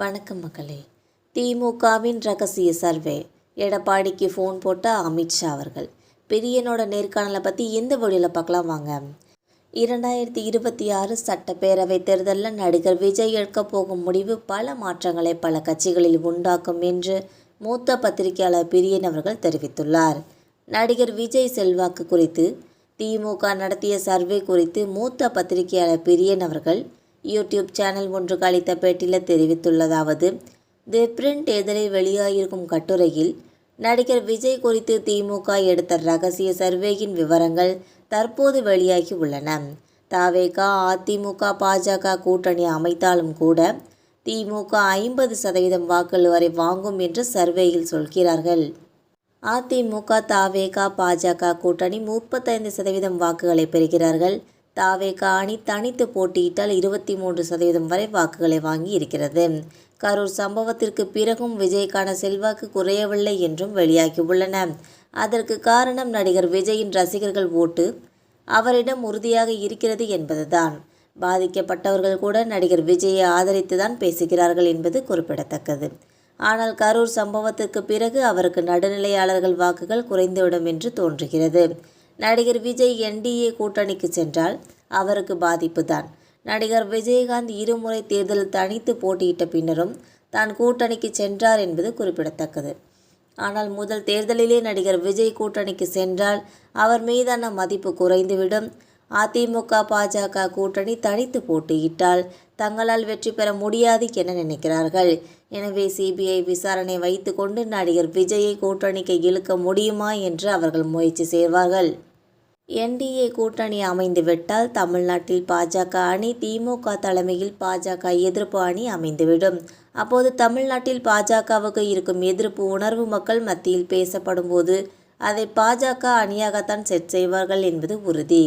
வணக்கம் மக்களே. திமுகவின் ரகசிய சர்வே. எடப்பாடிக்கு ஃபோன் போட்ட அமித்ஷா அவர்கள். பிரியனோட நேர்காணலை பற்றி இந்த வீடியோவில் பார்க்கலாம் வாங்க. 2026 சட்டப்பேரவை தேர்தலில் நடிகர் விஜய் எடுக்க போகும் முடிவு பல மாற்றங்களை பல கட்சிகளில் உண்டாக்கும் என்று மூத்த பத்திரிகையாளர் பிரியன் அவர்கள் தெரிவித்துள்ளார். நடிகர் விஜய் செல்வாக்கு குறித்து திமுக நடத்திய சர்வே குறித்து மூத்த பத்திரிகையாளர் பிரியன் அவர்கள் யூடியூப் சேனல் ஒன்றுக்கு அளித்த பேட்டியில் தெரிவித்துள்ளதாவது: தி பிரிண்ட் தேர்தலில் வெளியாகியிருக்கும் கட்டுரையில் நடிகர் விஜய் குறித்து திமுக எடுத்த ரகசிய சர்வேயின் விவரங்கள் தற்போது வெளியாகி உள்ளன. தவேக, அதிமுக, பாஜக கூட்டணி அமைத்தாலும் கூட திமுக 50% வாக்குகள் வரை வாங்கும் என்று சர்வேயில் சொல்கிறார்கள். அதிமுக, தவேக, பாஜக கூட்டணி 35% வாக்குகளை பெறுகிறார்கள். தவேக அணி தனித்து போட்டியிட்டால் 23% வரை வாக்குகளை வாங்கி இருக்கிறது. கரூர் சம்பவத்திற்கு பிறகும் விஜய்க்கான செல்வாக்கு குறையவில்லை என்றும் வெளியாகியுள்ளன. அதற்கு காரணம் நடிகர் விஜயின் ரசிகர்கள் ஓட்டு அவரிடம் உறுதியாக இருக்கிறது என்பதுதான். பாதிக்கப்பட்டவர்கள் கூட நடிகர் விஜயை ஆதரித்துதான் பேசுகிறார்கள் என்பது குறிப்பிடத்தக்கது. ஆனால் கரூர் சம்பவத்திற்கு பிறகு அவருக்கு நடுநிலையாளர்கள் வாக்குகள் குறைந்துவிடும் என்று தோன்றுகிறது. நடிகர் விஜய் என்டிஏ கூட்டணிக்கு சென்றால் அவருக்கு பாதிப்பு தான். நடிகர் விஜயகாந்த் இருமுறை தேர்தலில் தனித்து போட்டியிட்ட பின்னரும் தான் கூட்டணிக்கு சென்றார் என்பது குறிப்பிடத்தக்கது. ஆனால் முதல் தேர்தலிலே நடிகர் விஜய் கூட்டணிக்கு சென்றால் அவர் மீதான மதிப்பு குறைந்துவிடும். அதிமுக, பாஜக கூட்டணி தனித்து போட்டியிட்டால் தங்களால் வெற்றி பெற முடியாது என நினைக்கிறார்கள். எனவே சிபிஐ விசாரணை வைத்துக்கொண்டு நடிகர் விஜயை கூட்டணிக்கு இழுக்க முடியுமா என்று அவர்கள் முயற்சி செய்வார்கள். என்டிஏ கூட்டணி அமைந்துவிட்டால் தமிழ்நாட்டில் பாஜக அணி, திமுக தலைமையில் பாஜக எதிர்ப்பு அணி அமைந்துவிடும். அப்போது தமிழ்நாட்டில் பாஜகவுக்கு இருக்கும் எதிர்ப்பு உணர்வு மக்கள் மத்தியில் பேசப்படும் போது அதை பாஜக அணியாகத்தான் செட் செய்வார்கள் என்பது உறுதி.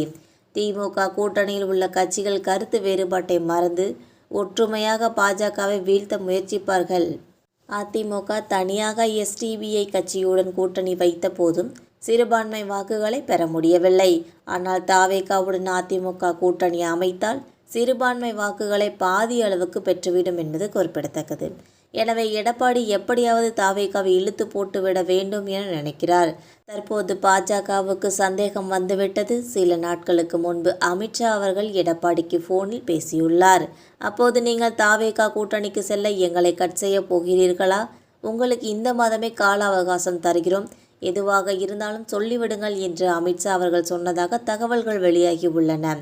திமுக கூட்டணியில் உள்ள கட்சிகள் கருத்து வேறுபாட்டை மறந்து ஒற்றுமையாக பாஜகவை வீழ்த்த முயற்சிப்பார்கள். அதிமுக தனியாக எஸ்டிபிஐ கட்சியுடன் கூட்டணி வைத்த போதும் சிறுபான்மை வாக்குகளை பெற முடியவில்லை. ஆனால் தவேகவுடன் அதிமுக கூட்டணி அமைத்தால் சிறுபான்மை வாக்குகளை பாதி அளவுக்கு பெற்றுவிடும் என்பது குறிப்பிடத்தக்கது. எனவே எடப்பாடி எப்படியாவது தவேகாவை இழுத்து போட்டுவிட வேண்டும் என நினைக்கிறார். தற்போது பாஜகவுக்கு சந்தேகம் வந்துவிட்டது. சில நாட்களுக்கு முன்பு அமித்ஷா அவர்கள் எடப்பாடிக்கு போனில் பேசியுள்ளார். அப்போது நீங்கள் தவேகா கூட்டணிக்கு செல்ல எங்களை கட் செய்ய போகிறீர்களா? உங்களுக்கு இந்த மாதமே கால அவகாசம் தருகிறோம். எதுவாக இருந்தாலும் சொல்லிவிடுங்கள் என்று அமித்ஷா அவர்கள் சொன்னதாக தகவல்கள் வெளியாகி உள்ளன.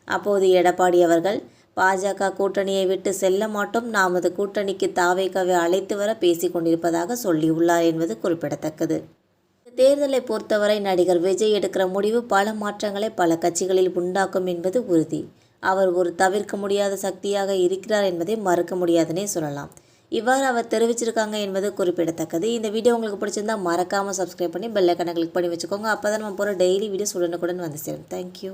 அப்போது எடப்பாடி அவர்கள் பாஜக கூட்டணியை விட்டு செல்ல மாட்டோம், நமது கூட்டணிக்கு தவேகாவை அழைத்து வர பேசிக் கொண்டிருப்பதாக சொல்லியுள்ளார் என்பது குறிப்பிடத்தக்கது. தேர்தலை பொறுத்தவரை நடிகர் விஜய் எடுக்கிற முடிவு பல மாற்றங்களை பல கட்சிகளில் உண்டாக்கும் என்பது உறுதி. அவர் ஒரு தவிர்க்க முடியாத சக்தியாக இருக்கிறார் என்பதை மறுக்க முடியாதுன்னே சொல்லலாம். இவ்வாறு அவர் தெரிவிச்சிருக்காங்க என்பது குறிப்பிடத்தக்கது. இந்த வீடியோ உங்களுக்கு பிடிச்சிருந்தா மறக்காமல் சப்ஸ்கிரைப் பண்ணி பெல் ஐகானை கிளிக் பண்ணி வச்சுக்கோங்க. அப்போ தான் நம்ம போகிற டெய்லி வீடியோஸ் உடனுக்குடன் வந்து சேரும். தேங்க்யூ.